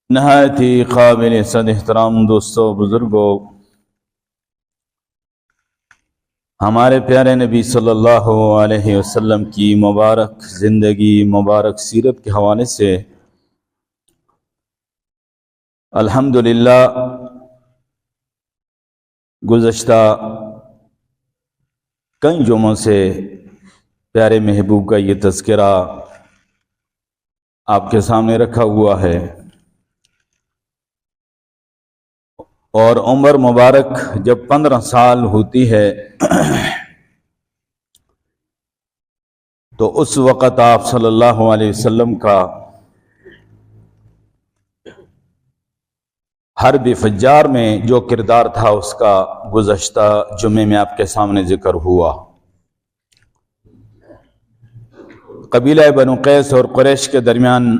نہایت ہی قابل صد احترام دوستوں بزرگوں، ہمارے پیارے نبی صلی اللہ علیہ وسلم کی مبارک زندگی، مبارک سیرت کے حوالے سے الحمدللہ گزشتہ کئی جمعوں سے پیارے محبوب کا یہ تذکرہ آپ کے سامنے رکھا ہوا ہے، اور عمر مبارک جب 15 سال ہوتی ہے تو اس وقت آپ صلی اللہ علیہ وسلم کا حرب فجار میں جو کردار تھا اس کا گزشتہ جمعے میں آپ کے سامنے ذکر ہوا۔ قبیلہ بنو قیس اور قریش کے درمیان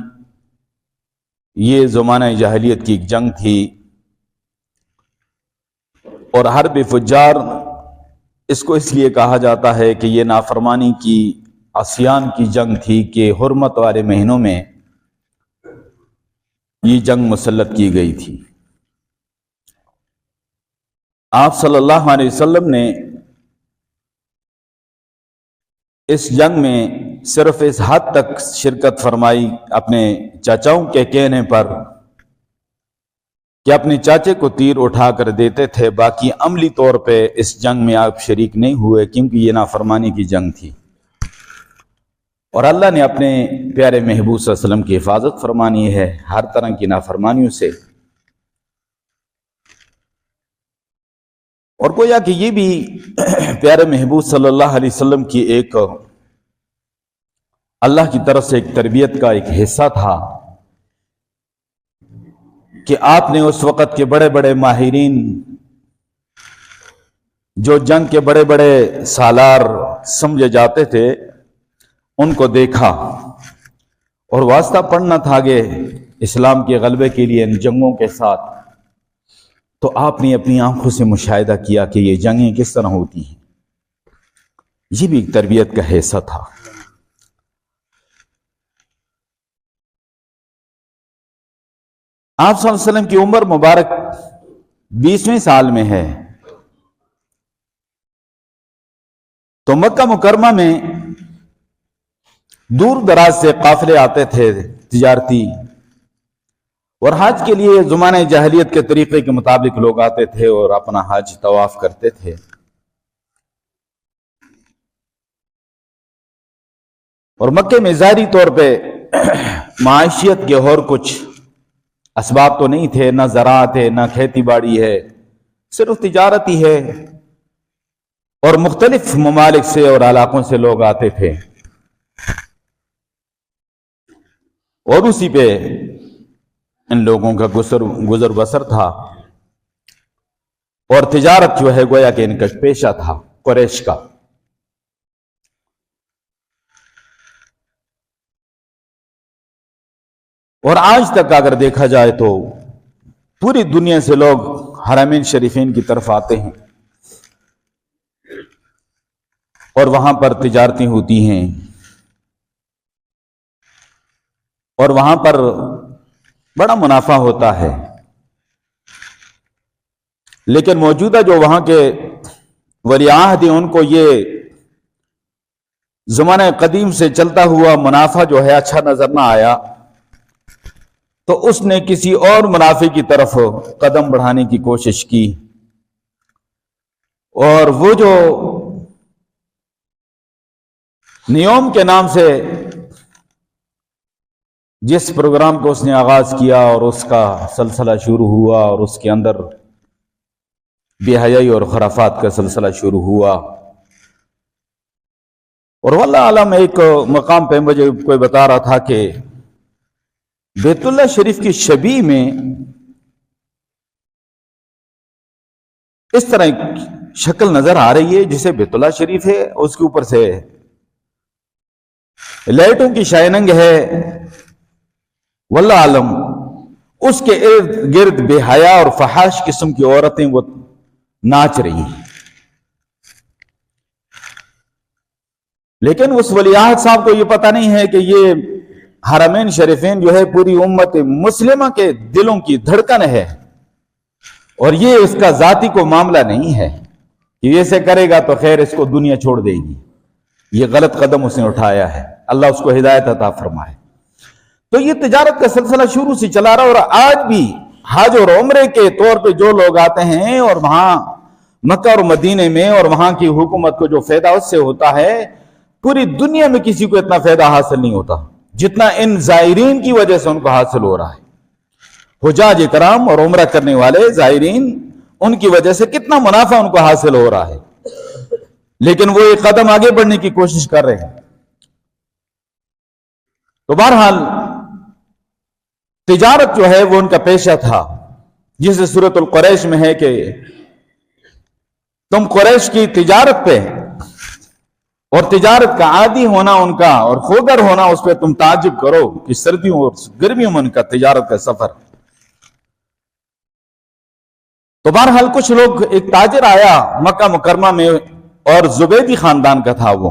یہ زمانہ جاہلیت کی ایک جنگ تھی، اور حرب فجار اس کو اس لیے کہا جاتا ہے کہ یہ نافرمانی کی، عصیان کی جنگ تھی کہ حرمت والے مہینوں میں یہ جنگ مسلط کی گئی تھی۔ آپ صلی اللہ علیہ وسلم نے اس جنگ میں صرف اس حد تک شرکت فرمائی اپنے چاچاؤں کے کہنے پر کہ اپنے چاچے کو تیر اٹھا کر دیتے تھے، باقی عملی طور پہ اس جنگ میں آپ شریک نہیں ہوئے کیونکہ یہ نافرمانی کی جنگ تھی، اور اللہ نے اپنے پیارے محبوب صلی اللہ علیہ وسلم کی حفاظت فرمانی ہے ہر طرح کی نافرمانیوں سے۔ اور گویا کہ یہ بھی پیارے محبوب صلی اللہ علیہ وسلم کی ایک اللہ کی طرف سے ایک تربیت کا ایک حصہ تھا کہ آپ نے اس وقت کے بڑے بڑے ماہرین، جو جنگ کے بڑے بڑے سالار سمجھے جاتے تھے، ان کو دیکھا اور واسطہ پڑھنا تھا کہ اسلام کے غلبے کے لیے ان جنگوں کے ساتھ، تو آپ نے اپنی آنکھوں سے مشاہدہ کیا کہ یہ جنگیں کس طرح ہوتی ہیں۔ یہ بھی ایک تربیت کا حصہ تھا۔ آپ صلی اللہ علیہ وسلم کی عمر مبارک 20ویں سال میں ہے، تو مکہ مکرمہ میں دور دراز سے قافلے آتے تھے تجارتی، اور حج کے لیے زمانہ جاہلیت کے طریقے کے مطابق لوگ آتے تھے اور اپنا حج طواف کرتے تھے۔ اور مکے میں ظاہری طور پہ معاشیت کے اور کچھ اسباب تو نہیں تھے، نہ زراعت ہے، نہ کھیتی باڑی ہے، صرف تجارت ہی ہے، اور مختلف ممالک سے اور علاقوں سے لوگ آتے تھے، اور اسی پہ ان لوگوں کا گزر بسر تھا، اور تجارت جو ہے گویا کہ ان کا پیشہ تھا قریش کا۔ اور آج تک اگر دیکھا جائے تو پوری دنیا سے لوگ حرمین شریفین کی طرف آتے ہیں، اور وہاں پر تجارتیں ہوتی ہیں، اور وہاں پر بڑا منافع ہوتا ہے۔ لیکن موجودہ جو وہاں کے ولی عہد ہیں، ان کو یہ زمانہ قدیم سے چلتا ہوا منافع جو ہے اچھا نظر نہ آیا، تو اس نے کسی اور منافع کی طرف قدم بڑھانے کی کوشش کی، اور وہ جو نیوم کے نام سے جس پروگرام کو اس نے آغاز کیا اور اس کا سلسلہ شروع ہوا، اور اس کے اندر بے حیائی اور خرافات کا سلسلہ شروع ہوا، اور واللہ عالم ایک مقام پہ مجھے کوئی بتا رہا تھا کہ بیت اللہ شریف کی شبیہ میں اس طرح ایک شکل نظر آ رہی ہے جسے بیت اللہ شریف ہے، اس کے اوپر سے لائٹوں کی شائننگ ہے، واللہ عالم اس کے ارد گرد بے حیا اور فحاش قسم کی عورتیں وہ ناچ رہی ہیں۔ لیکن اس ولی عہد صاحب کو یہ پتہ نہیں ہے کہ یہ حرمین شریفین جو ہے پوری امت مسلمہ کے دلوں کی دھڑکن ہے، اور یہ اس کا ذاتی کو معاملہ نہیں ہے کہ یہ سے کرے گا تو خیر اس کو دنیا چھوڑ دے گی. یہ غلط قدم اس نے اٹھایا ہے، اللہ اس کو ہدایت عطا فرمائے. تو یہ تجارت کا سلسلہ شروع سے چلا رہا، اور آج بھی حج اور عمرے کے طور پہ جو لوگ آتے ہیں اور وہاں مکہ اور مدینے میں اور وہاں کی حکومت کو جو فائدہ اس سے ہوتا ہے، پوری دنیا میں کسی کو اتنا فائدہ حاصل نہیں ہوتا جتنا ان زائرین کی وجہ سے ان کو حاصل ہو رہا ہے. حجاج کرام اور عمرہ کرنے والے زائرین، ان کی وجہ سے کتنا منافع ان کو حاصل ہو رہا ہے، لیکن وہ ایک قدم آگے بڑھنے کی کوشش کر رہے ہیں. تو بہرحال تجارت جو ہے وہ ان کا پیشہ تھا، جس سورۃ القریش میں ہے کہ تم قریش کی تجارت پہ اور تجارت کا عادی ہونا ان کا اور خوگر ہونا اس پہ تم تعجب کرو کہ سردیوں اور گرمیوں میں ان کا تجارت کا سفر. تو بہرحال کچھ لوگ، ایک تاجر آیا مکہ مکرمہ میں اور زبیدی خاندان کا تھا، وہ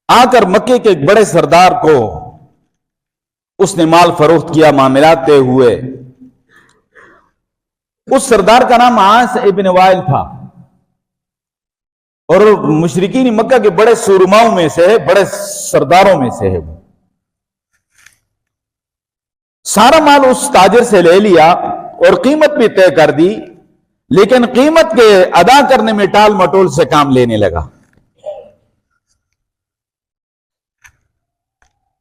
آ کر مکے کے ایک بڑے سردار کو اس نے مال فروخت کیا معاملات طے ہوئے. اس سردار کا نام عاص ابن وائل تھا، اور مشرکین مکہ کے بڑے سورماؤں میں سے ہے، بڑے سرداروں میں سے ہے. وہ سارا مال اس تاجر سے لے لیا اور قیمت بھی طے کر دی، لیکن قیمت کے ادا کرنے میں ٹال مٹول سے کام لینے لگا.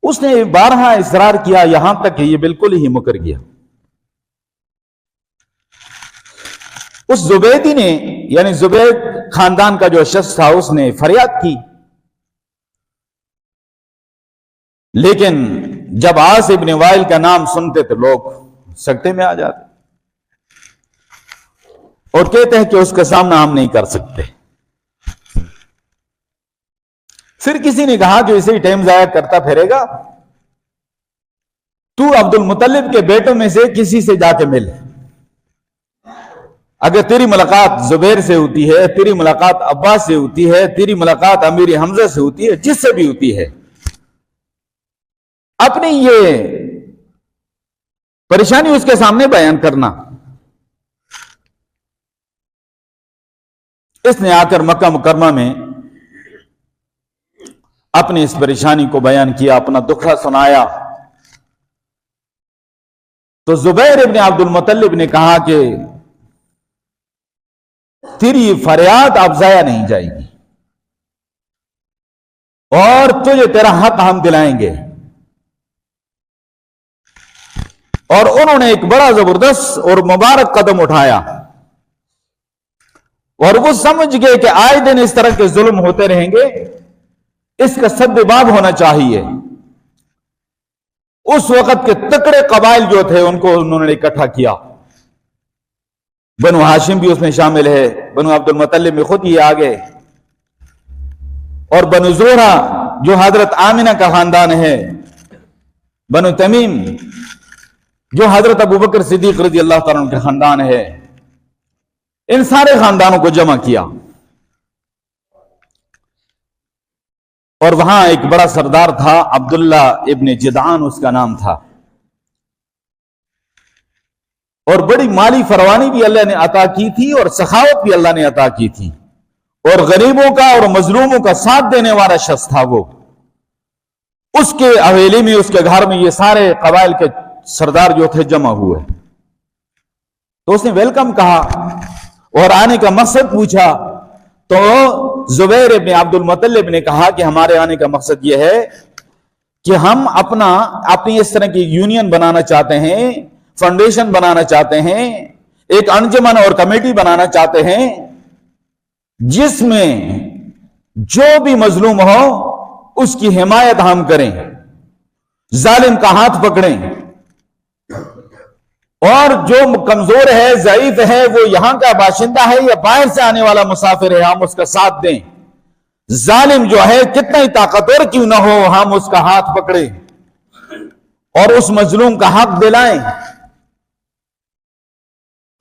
اس نے بارہا اصرار کیا، یہاں تک کہ یہ بالکل ہی مکر گیا. اس زبیدی نے، یعنی زبید خاندان کا جو شخص تھا، اس نے فریاد کی، لیکن جب عاص ابن وائل کا نام سنتے تو لوگ سکتے میں آ جاتے اور کہتے ہیں کہ اس کا سامنا ہم نہیں کر سکتے. پھر کسی نے کہا جو اسے ٹائم ضائع کرتا پھرے گا، تو عبد المطلب کے بیٹوں میں سے کسی سے جا کے مل. اگر تیری ملاقات زبیر سے ہوتی ہے، تیری ملاقات عباس سے ہوتی ہے، تیری ملاقات امیر حمزہ سے ہوتی ہے، جس سے بھی ہوتی ہے، اپنی یہ پریشانی اس کے سامنے بیان کرنا. اس نے آ کر مکہ مکرمہ میں اپنی اس پریشانی کو بیان کیا، اپنا دکھا سنایا. تو زبیر ابن عبد المطلب نے کہا کہ تیری فریاد اب ضائع نہیں جائے گی، اور تجھے تیرا حق ہم دلائیں گے. اور انہوں نے ایک بڑا زبردست اور مبارک قدم اٹھایا، اور وہ سمجھ گئے کہ آئے دن اس طرح کے ظلم ہوتے رہیں گے، اس کا سد باب ہونا چاہیے. اس وقت کے تکڑے قبائل جو تھے ان کو انہوں نے اکٹھا کیا. بنو ہاشم بھی اس میں شامل ہے، بنو عبد المطلب میں خود یہ آگے، اور بنو زہرہ جو حضرت آمنہ کا خاندان ہے، بنو تمیم جو حضرت ابوبکر صدیق رضی اللہ تعالیٰ عنہ کے خاندان ہے، ان سارے خاندانوں کو جمع کیا. اور وہاں ایک بڑا سردار تھا، عبداللہ ابن جدعان اس کا نام تھا، اور بڑی مالی فروانی بھی اللہ نے عطا کی تھی اور سخاوت بھی اللہ نے عطا کی تھی، اور غریبوں کا اور مظلوموں کا ساتھ دینے والا شخص تھا. وہ اس کے حویلی میں، اس کے گھر میں یہ سارے قبائل کے سردار جو تھے جمع ہوئے. تو اس نے ویلکم کہا اور آنے کا مقصد پوچھا. تو زبیر ابن عبد المطلب نے کہا کہ ہمارے آنے کا مقصد یہ ہے کہ ہم اپنی اس طرح کی یونین بنانا چاہتے ہیں، فاؤنڈیشن بنانا چاہتے ہیں، ایک انجمن اور کمیٹی بنانا چاہتے ہیں جس میں جو بھی مظلوم ہو اس کی حمایت ہم کریں، ظالم کا ہاتھ پکڑیں، اور جو کمزور ہے، ضعیف ہے، وہ یہاں کا باشندہ ہے یا باہر سے آنے والا مسافر ہے، ہم اس کا ساتھ دیں. ظالم جو ہے کتنا ہی طاقتور کیوں نہ ہو، ہم اس کا ہاتھ پکڑیں اور اس مظلوم کا حق دلائیں.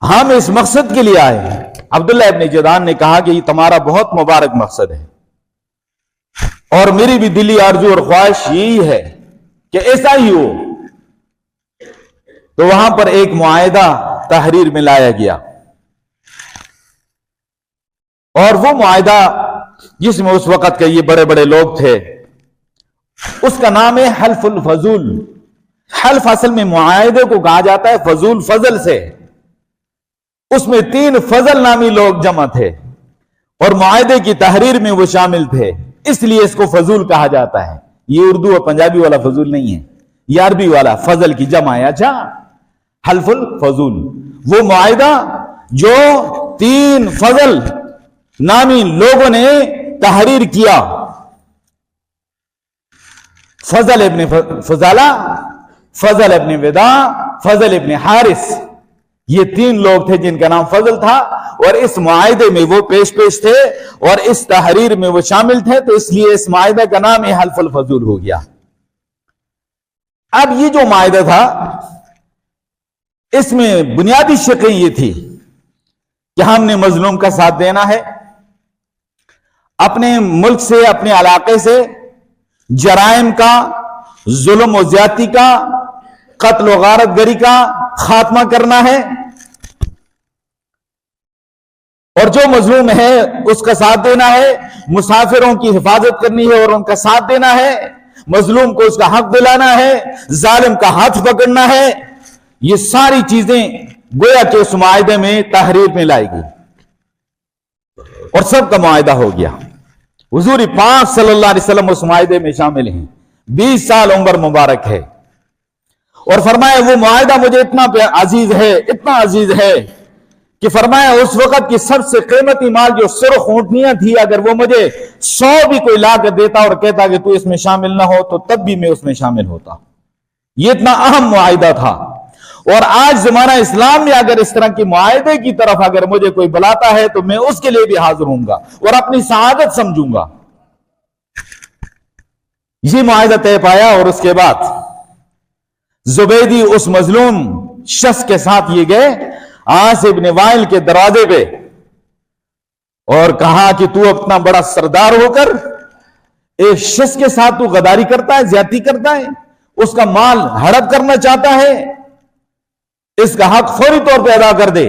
ہم اس مقصد کے لیے آئے. عبداللہ ابن جدعان نے کہا کہ یہ تمہارا بہت مبارک مقصد ہے، اور میری بھی دلی آرزو اور خواہش یہی ہے کہ ایسا ہی ہو. تو وہاں پر ایک معاہدہ تحریر میں لایا گیا، اور وہ معاہدہ جس میں اس وقت کے یہ بڑے بڑے لوگ تھے، اس کا نام ہے حلف الفضول. حلف اصل میں معاہدے کو کہا جاتا ہے فضول فضل سے. اس میں 3 فضل نامی لوگ جمع تھے اور معاہدے کی تحریر میں وہ شامل تھے، اس لیے اس کو فضول کہا جاتا ہے. یہ اردو اور پنجابی والا فضول نہیں ہے، یہ عربی والا فضل کی جمع ہے. اچھا، حلف الفضول وہ معاہدہ جو 3 فضل نامی لوگوں نے تحریر کیا. فضل ابن فضالہ، فضل ابن ودا، فضل ابن حارث، یہ 3 لوگ تھے جن کا نام فضل تھا، اور اس معاہدے میں وہ پیش تھے اور اس تحریر میں وہ شامل تھے، تو اس لیے اس معاہدے کا نام ہی حلف الفضول ہو گیا. اب یہ جو معاہدہ تھا، اس میں بنیادی شقیں یہ تھی کہ ہم نے مظلوم کا ساتھ دینا ہے، اپنے ملک سے، اپنے علاقے سے جرائم کا، ظلم و زیادتی کا، قتل و غارت گری کا خاتمہ کرنا ہے، اور جو مظلوم ہے اس کا ساتھ دینا ہے، مسافروں کی حفاظت کرنی ہے اور ان کا ساتھ دینا ہے، مظلوم کو اس کا حق دلانا ہے، ظالم کا ہاتھ پکڑنا ہے. یہ ساری چیزیں گویا کہ اس معاہدے میں تحریر میں لائی گئی اور سب کا معاہدہ ہو گیا. حضور پاک صلی اللہ علیہ وسلم اس معاہدے میں شامل ہیں، 20 سال عمر مبارک ہے، اور فرمایا وہ معاہدہ مجھے اتنا عزیز ہے، اتنا عزیز ہے کہ فرمایا اس وقت کی سب سے قیمتی مال جو سرخ اونٹنیاں تھی، اگر وہ مجھے 100 بھی کوئی لا کر دیتا اور کہتا کہ تو اس میں شامل نہ ہو، تو تب بھی میں اس میں شامل ہوتا. یہ اتنا اہم معاہدہ تھا. اور آج زمانہ اسلام میں اگر اس طرح کی معاہدے کی طرف اگر مجھے کوئی بلاتا ہے تو میں اس کے لیے بھی حاضر ہوں گا اور اپنی سعادت سمجھوں گا. یہ معاہدہ طے پایا، اور اس کے بعد زبیدی اس مظلوم شخص کے ساتھ یہ گئے عاص ابن وائل کے دروازے پہ، اور کہا کہ تو اپنا بڑا سردار ہو کر ایک شخص کے ساتھ تو غداری کرتا ہے، زیادتی کرتا ہے، اس کا مال ہڑپ کرنا چاہتا ہے، اس کا حق فوری طور پہ ادا کر دے،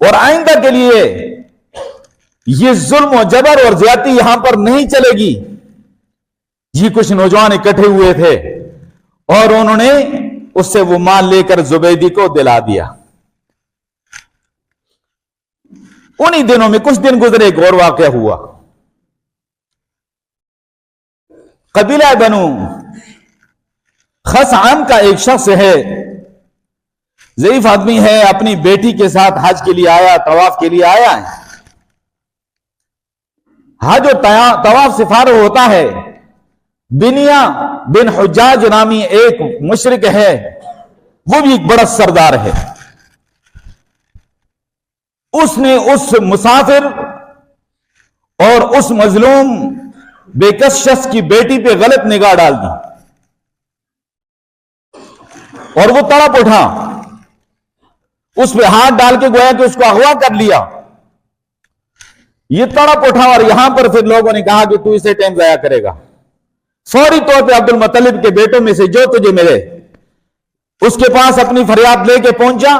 اور آئندہ کے لیے یہ ظلم و جبر اور زیادتی یہاں پر نہیں چلے گی. یہ کچھ نوجوان اکٹھے ہوئے تھے اور انہوں نے اس سے وہ مال لے کر زبیدی کو دلا دیا. انہی دنوں میں کچھ دن گزرے، ایک اور واقعہ ہوا. قبیلہ بنو خثعم کا ایک شخص ہے، ضعیف آدمی ہے، اپنی بیٹی کے ساتھ حج کے لیے آیا، طواف کے لیے آیا ہے. حج و طواف سے فارغ ہوتا ہے، بنیا بن حجاج نامی ایک مشرک ہے، وہ بھی ایک بڑا سردار ہے. اس نے اس مسافر اور اس مظلوم بے کس شخص کی بیٹی پہ غلط نگاہ ڈال دی اور وہ تڑپ اٹھا، اس پہ ہاتھ ڈال کے گویا کہ اس کو اغوا کر لیا. یہ تڑپ اٹھا اور یہاں پر پھر لوگوں نے کہا کہ تو اسے ٹائم ضائع کرے گا. فوری طور پہ عبد المطلب کے بیٹوں میں سے جو تجھے ملے اس کے پاس اپنی فریاد لے کے پہنچا،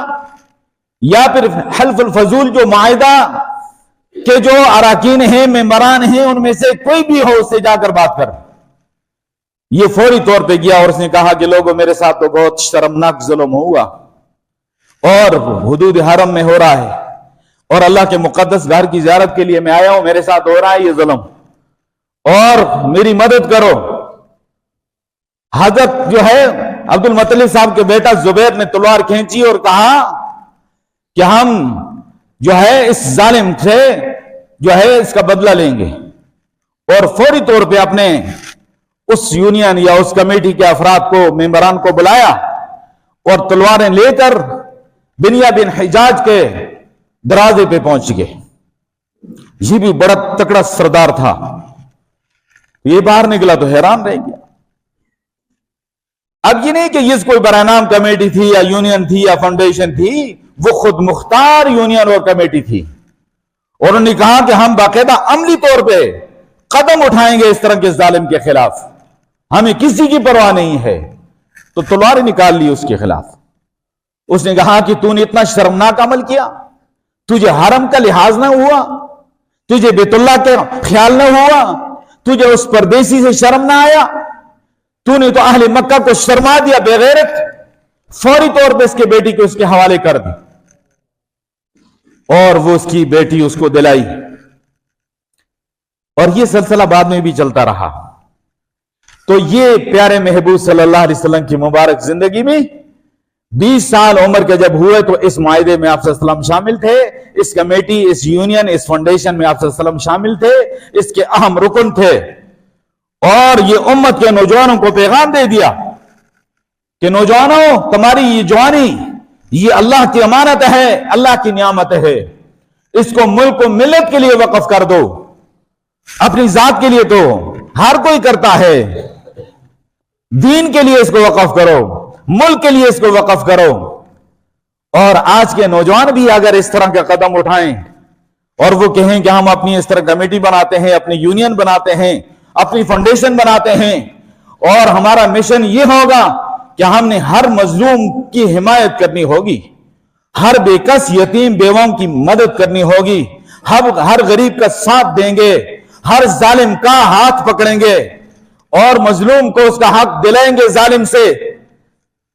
یا پھر حلف الفضول جو معاہدہ کے جو اراکین ہیں، ممبران ہیں، ان میں سے کوئی بھی ہو اس سے جا کر بات کر. یہ فوری طور پہ گیا اور اس نے کہا کہ لوگوں میرے ساتھ تو بہت شرمناک ظلم ہوا اور حدود حرم میں ہو رہا ہے، اور اللہ کے مقدس گھر کی زیارت کے لیے میں آیا ہوں، میرے ساتھ ہو رہا ہے یہ ظلم، اور میری مدد کرو. حضرت جو ہے عبد المطلب صاحب کے بیٹا زبیر نے تلوار کھینچی اور کہا کہ ہم جو ہے اس ظالم سے جو ہے اس کا بدلہ لیں گے، اور فوری طور پہ اپنے اس یونین یا اس کمیٹی کے افراد کو، ممبران کو بلایا اور تلواریں لے کر بنیا بن حجاج کے دروازے پہ پہنچ گئے. یہ بھی بڑا تکڑا سردار تھا. یہ باہر نکلا تو حیران رہ گیا. اب یہ نہیں کہ یہ کوئی برائے نام کمیٹی تھی یا یونین تھی یا فاؤنڈیشن تھی، وہ خود مختار یونین اور کمیٹی تھی، اور انہوں نے کہا کہ ہم باقاعدہ عملی طور پہ قدم اٹھائیں گے اس طرح کے ظالم کے خلاف، ہمیں کسی کی پرواہ نہیں ہے۔ تو تلوار نکال لی اس کے خلاف۔ اس نے کہا کہ تو نے اتنا شرمناک عمل کیا، تجھے حرم کا لحاظ نہ ہوا، تجھے بیت اللہ کے خیال نہ ہوا، تجھے اس پردیسی سے شرم نہ آیا، تو نے تو اہل مکہ کو شرما دیا بے غیرت۔ فوری طور پہ اس کے بیٹی کو اس کے حوالے کر دی اور وہ اس کی بیٹی اس کو دلائی، اور یہ سلسلہ بعد میں بھی چلتا رہا۔ تو یہ پیارے محبوب صلی اللہ علیہ وسلم کی مبارک زندگی میں 20 سال عمر کے جب ہوئے تو اس معاہدے میں آپ صلی اللہ علیہ وسلم شامل تھے، اس کمیٹی، اس یونین، اس فاؤنڈیشن میں آپ صلی اللہ علیہ وسلم شامل تھے، اس کے اہم رکن تھے، اور یہ امت کے نوجوانوں کو پیغام دے دیا کہ نوجوانوں، تمہاری یہ جوانی یہ اللہ کی امانت ہے، اللہ کی نعمت ہے، اس کو ملک و ملت کے لیے وقف کر دو، اپنی ذات کے لیے تو ہر کوئی کرتا ہے، دین کے لیے اس کو وقف کرو، ملک کے لیے اس کو وقف کرو۔ اور آج کے نوجوان بھی اگر اس طرح کا قدم اٹھائیں اور وہ کہیں کہ ہم اپنی اس طرح کمیٹی بناتے ہیں، اپنی یونین بناتے ہیں، اپنی فاؤنڈیشن بناتے ہیں، اور ہمارا مشن یہ ہوگا کہ ہم نے ہر مظلوم کی حمایت کرنی ہوگی، ہر بے کس یتیم بیواؤں کی مدد کرنی ہوگی، ہر غریب کا ساتھ دیں گے، ہر ظالم کا ہاتھ پکڑیں گے اور مظلوم کو اس کا حق دلائیں گے ظالم سے،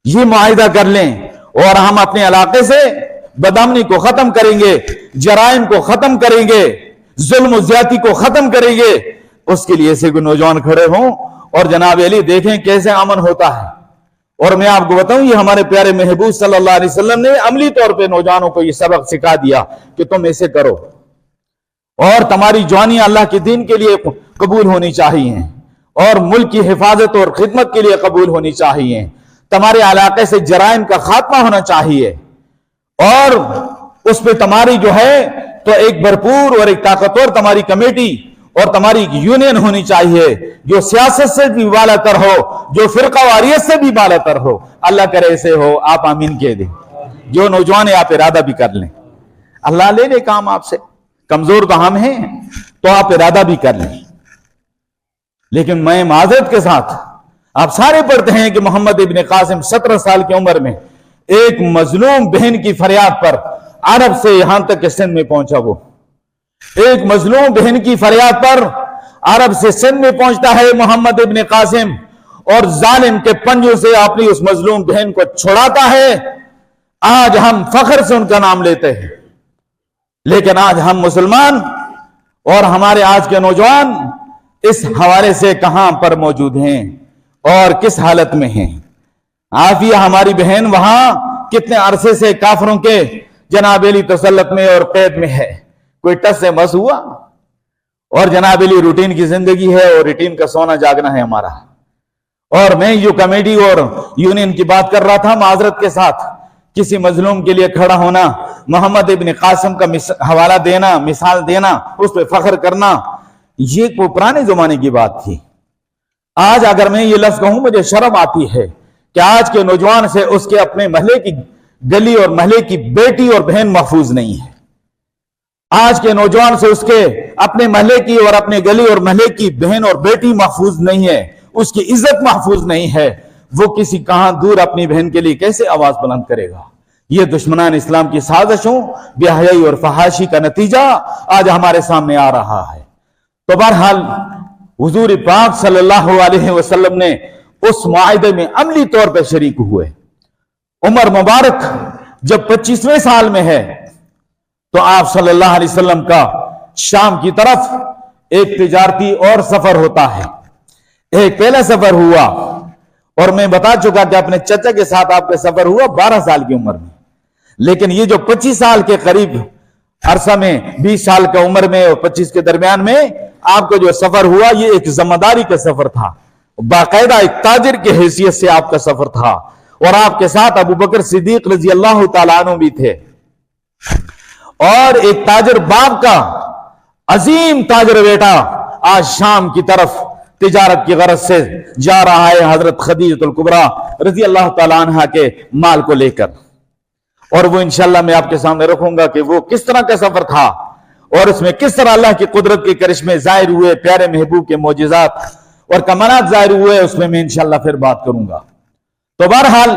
یہ معاہدہ کر لیں، اور ہم اپنے علاقے سے بدامنی کو ختم کریں گے، جرائم کو ختم کریں گے، ظلم و زیادتی کو ختم کریں گے۔ اس کے لیے ایسے کوئی نوجوان کھڑے ہوں اور جناب علی دیکھیں کیسے امن ہوتا ہے۔ اور میں آپ کو بتاؤں، یہ ہمارے پیارے محبوب صلی اللہ علیہ وسلم نے عملی طور پہ نوجوانوں کو یہ سبق سکھا دیا کہ تم ایسے کرو، اور تمہاری جوانی اللہ کے دین کے لیے قبول ہونی چاہیے، اور ملک کی حفاظت اور خدمت کے لیے قبول ہونی چاہیے، تمہارے علاقے سے جرائم کا خاتمہ ہونا چاہیے، اور اس پہ تمہاری جو ہے تو ایک بھرپور اور ایک طاقتور تمہاری کمیٹی اور تمہاری یونین ہونی چاہیے، جو سیاست سے بھی بالا تر ہو، جو فرقہ واریت سے بھی بالا تر ہو۔ اللہ کرے ایسے ہو، آپ آمین کہہ دیں۔ جو نوجوان آپ ارادہ بھی کر لیں، اللہ لے لے کام آپ سے، کمزور تو ہم ہیں تو آپ ارادہ بھی کر لیں۔ لیکن میں معذرت کے ساتھ، آپ سارے پڑھتے ہیں کہ محمد ابن قاسم 17 سال کی عمر میں ایک مظلوم بہن کی فریاد پر عرب سے یہاں تک کہ سندھ میں پہنچا، وہ ایک مظلوم بہن کی فریاد پر عرب سے سندھ میں پہنچتا ہے محمد ابن قاسم، اور ظالم کے پنجوں سے اپنی اس مظلوم بہن کو چھڑاتا ہے۔ آج ہم فخر سے ان کا نام لیتے ہیں، لیکن آج ہم مسلمان اور ہمارے آج کے نوجوان اس حوالے سے کہاں پر موجود ہیں اور کس حالت میں ہیں؟ عافیہ ہماری بہن وہاں کتنے عرصے سے کافروں کے جناب علی تسلط میں اور قید میں ہے، کوئی ٹس سے مس ہوا؟ اور جناب علی روٹین کی زندگی ہے اور روٹین کا سونا جاگنا ہے ہمارا۔ اور میں جو کمیٹی اور یونین کی بات کر رہا تھا، معذرت کے ساتھ کسی مظلوم کے لیے کھڑا ہونا، محمد ابن قاسم کا حوالہ دینا، مثال دینا، اس پہ فخر کرنا، یہ کوئی پرانے زمانے کی بات تھی۔ آج اگر میں یہ لفظ کہوں مجھے شرم آتی ہے کہ آج کے نوجوان سے اس کے اپنے محلے کی گلی اور محلے کی بیٹی اور بہن محفوظ نہیں ہے۔ آج کے نوجوان سے اس کے اپنے محلے کی اور اپنے گلی اور محلے کی بہن اور بیٹی محفوظ نہیں ہے، اس کی عزت محفوظ نہیں ہے۔ وہ کسی کہاں دور اپنی بہن کے لیے کیسے آواز بلند کرے گا؟ یہ دشمنان اسلام کی سازشوں، بے حیائی اور فحاشی کا نتیجہ آج ہمارے سامنے آ رہا ہے۔ تو بہرحال حضور پاک صلی اللہ علیہ وسلم نے اس معاہدے میں عملی طور پہ شریک ہوئے۔ عمر مبارک جب 25ویں سال میں ہے تو آپ صلی اللہ علیہ وسلم کا شام کی طرف ایک تجارتی اور سفر ہوتا ہے۔ ایک پہلا سفر ہوا، اور میں بتا چکا کہ اپنے چچا کے ساتھ آپ کا سفر ہوا 12 سال کی عمر میں، لیکن یہ جو 25 سال کے قریب عرصہ میں، 20 سال کا عمر میں اور 25 کے درمیان میں آپ کا جو سفر ہوا، یہ ایک ذمہ داری کا سفر تھا، باقاعدہ ایک تاجر کی حیثیت سے آپ کا سفر تھا، اور آپ کے ساتھ ابو بکر صدیق رضی اللہ تعالیٰ عنہ بھی تھے، اور ایک تاجر باپ کا عظیم تاجر بیٹا آج شام کی طرف تجارت کی غرض سے جا رہا ہے، حضرت خدیجہ الکبریٰ رضی اللہ تعالیٰ عنہ کے مال کو لے کر۔ اور وہ انشاءاللہ میں آپ کے سامنے رکھوں گا کہ وہ کس طرح کا سفر تھا، اور اس میں کس طرح اللہ کی قدرت کے کرشمے ظاہر ہوئے، پیارے محبوب کے معجزات اور کمالات ظاہر ہوئے، اس میں انشاءاللہ پھر بات کروں گا۔ تو بہرحال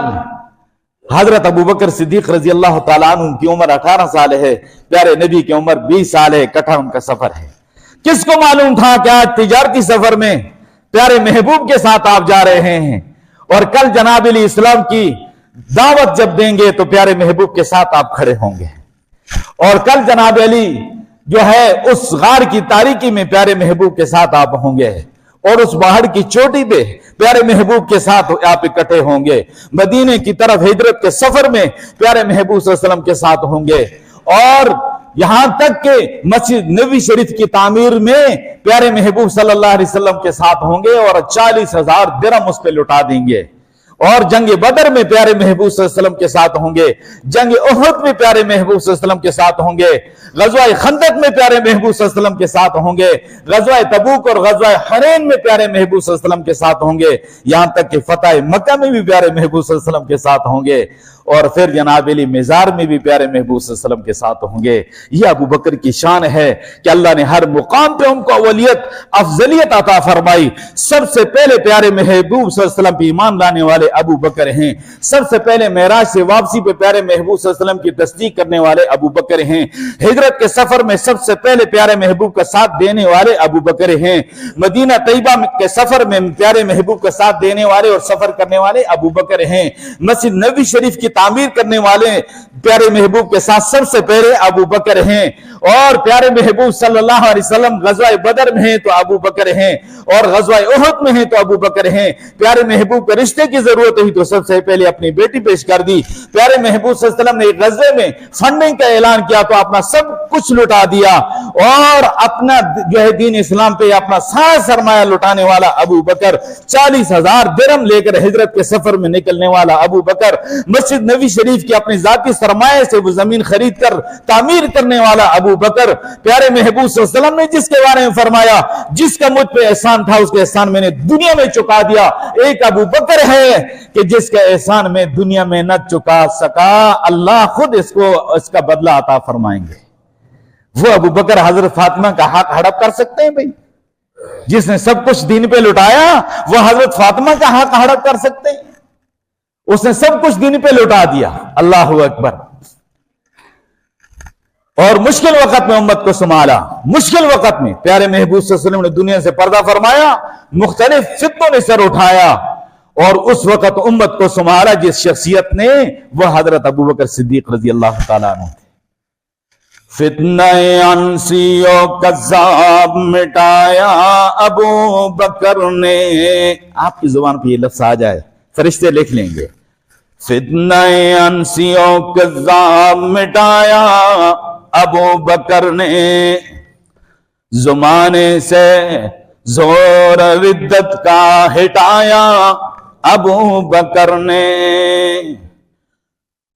حضرت ابوبکر صدیق رضی اللہ تعالیٰ عنہ کی عمر 18 سال ہے، پیارے نبی کی عمر 20 سال ہے، اکٹھا ان کا سفر ہے۔ کس کو معلوم تھا کہ آج تجارتی سفر میں پیارے محبوب کے ساتھ آپ جا رہے ہیں، اور کل جناب علی اسلام کی دعوت جب دیں گے تو پیارے محبوب کے ساتھ آپ کھڑے ہوں گے، اور کل جناب علی جو ہے اس غار کی تاریکی میں پیارے محبوب کے ساتھ آپ ہوں گے، اور اس پہاڑ کی چوٹی پہ پیارے محبوب کے ساتھ آپ اکٹھے ہوں گے، مدینے کی طرف ہجرت کے سفر میں پیارے محبوب صلی اللہ علیہ وسلم کے ساتھ ہوں گے، اور یہاں تک کہ مسجد نبوی شریف کی تعمیر میں پیارے محبوب صلی اللہ علیہ وسلم کے ساتھ ہوں گے، اور 40,000 درہم اس پہ لٹا دیں گے، اور جنگ بدر میں پیارے محبوب صلی اللہ علیہ وسلم کے ساتھ ہوں گے، جنگ احد میں پیارے محبوب صلی اللہ علیہ وسلم کے ساتھ ہوں گے، غزوہ خندق میں پیارے محبوب صلی اللہ علیہ وسلم کے ساتھ ہوں گے، غزوہ تبوک اور غزوہ حنین میں پیارے محبوب صلی اللہ علیہ وسلم کے ساتھ ہوں گے، یہاں تک کہ فتح مکہ میں بھی پیارے محبوب صلی اللہ علیہ وسلم کے ساتھ ہوں گے، اور پھر جناب علی مزار میں بھی پیارے محبوب صلی اللہ علیہ وسلم کے ساتھ ہوں گے۔ یہ ابو بکر کی شان ہے کہ اللہ نے ہر مقام پہ ان کو اولیت افضلیت عطا فرمائی۔ سب سے پہلے پیارے محبوب صلی اللہ علیہ وسلم پہ ایمان لانے والے ابو بکر ہیں، سب سے پہلے معراج سے واپسی پہ پیارے محبوب صلی اللہ علیہ وسلم کی تصدیق کرنے والے ابو بکر ہیں، ہجرت کے سفر میں سب سے پہلے پیارے محبوب کا ساتھ دینے والے ابو بکر ہیں، مدینہ طیبہ کے سفر میں پیارے محبوب کا ساتھ دینے والے اور سفر کرنے والے ابو بکر ہیں، مسجد نبوی شریف کی تعمیر کرنے والے پیارے محبوب کے ساتھ سب سے پہلے ابو بکر ہیں، اور پیارے محبوب صلی اللہ علیہ وسلم غزوہ بدر میں ہیں تو ابو بکر ہیں، اور غزوہ احد میں ہیں تو ابو بکر ہیں۔ پیارے محبوب کے رشتے کی ضرورت ہوئی تو سب سے پہلے اپنی بیٹی پیش کر دی۔ پیارے محبوب صلی اللہ علیہ وسلم نے ایک غزوے میں فنڈنگ کا اعلان کیا تو اپنا سب کچھ لٹا دیا، اور اپنا جو ہے دین اسلام پہ اپنا سارا سرمایہ لٹانے والا ابو بکر، 40,000 درہم لے کر ہجرت کے سفر میں نکلنے والا ابو بکر، مسجد نبوی شریف کی اپنے ذاتی سرمایہ سے وہ زمین خرید کر تعمیر کرنے والا ابو بکر، پیارے محبوب صلی اللہ علیہ وسلم نے جس کے بارے میں فرمایا جس کا مجھ پہ احسان تھا اس کے احسان میں نے دنیا میں چکا دیا، ایک ابو بکر ہے کہ جس کا احسان میں دنیا میں نہ چکا سکا، اللہ خود اس کا بدلہ عطا فرمائیں گے۔ وہ ابو بکر حضرت فاطمہ کا حق ہڑپ کر سکتے ہیں بھائی؟ جس نے سب کچھ دین پہ لٹایا وہ حضرت فاطمہ کا حق ہڑپ کر سکتے ہیں؟ اس نے سب کچھ دین پہ لٹا دیا، اللہ اکبر۔ اور مشکل وقت میں امت کو سنبھالا، مشکل وقت میں پیارے محبوب صلی اللہ علیہ وسلم نے دنیا سے پردہ فرمایا، مختلف فتنوں نے سر اٹھایا، اور اس وقت امت کو سنبھالا جس شخصیت نے، وہ حضرت ابوبکر صدیق رضی اللہ تعالیٰ عنہ تھے۔ فتنہ انسی و کذاب مٹایا ابو بکر نے، آپ کی زبان پہ یہ لفظ آ جائے فرشتے لکھ لیں گے، فتنہ انسی و کذاب مٹایا ابو بکر نے، زمانے سے زور ردت کا ہٹایا ابو بکر نے،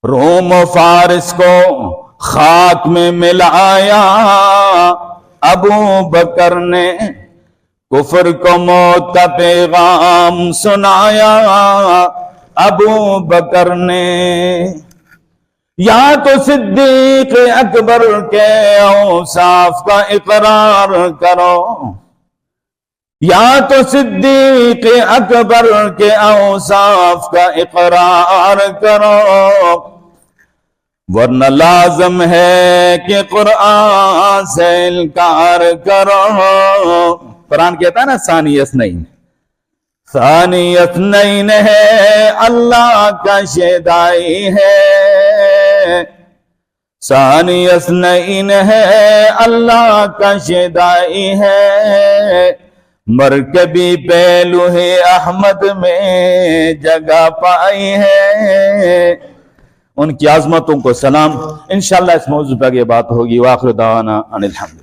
روم و فارس کو خاک میں ملایا ابو بکر نے، کفر کو موت کا پیغام سنایا ابو بکر نے، یا تو صدیق اکبر کے اوصاف کا اقرار کرو، یا تو صدیق اکبر کے اوصاف کا اقرار کرو، ورنہ لازم ہے کہ قرآن سے انکار کرو۔ قرآن کہتا ہے نا ثانی اثنین، ثانی اثنین ہے اللہ کا شیدائی ہے، ثانی اثنین ہے اللہ کا شیدائی ہے، مرکبی پہلو ہے احمد میں جگہ پائی ہے۔ ان کی عظمتوں کو سلام، انشاءاللہ اس موضوع پہ آگے بات ہوگی۔ وآخر دعوانا ان الحمد۔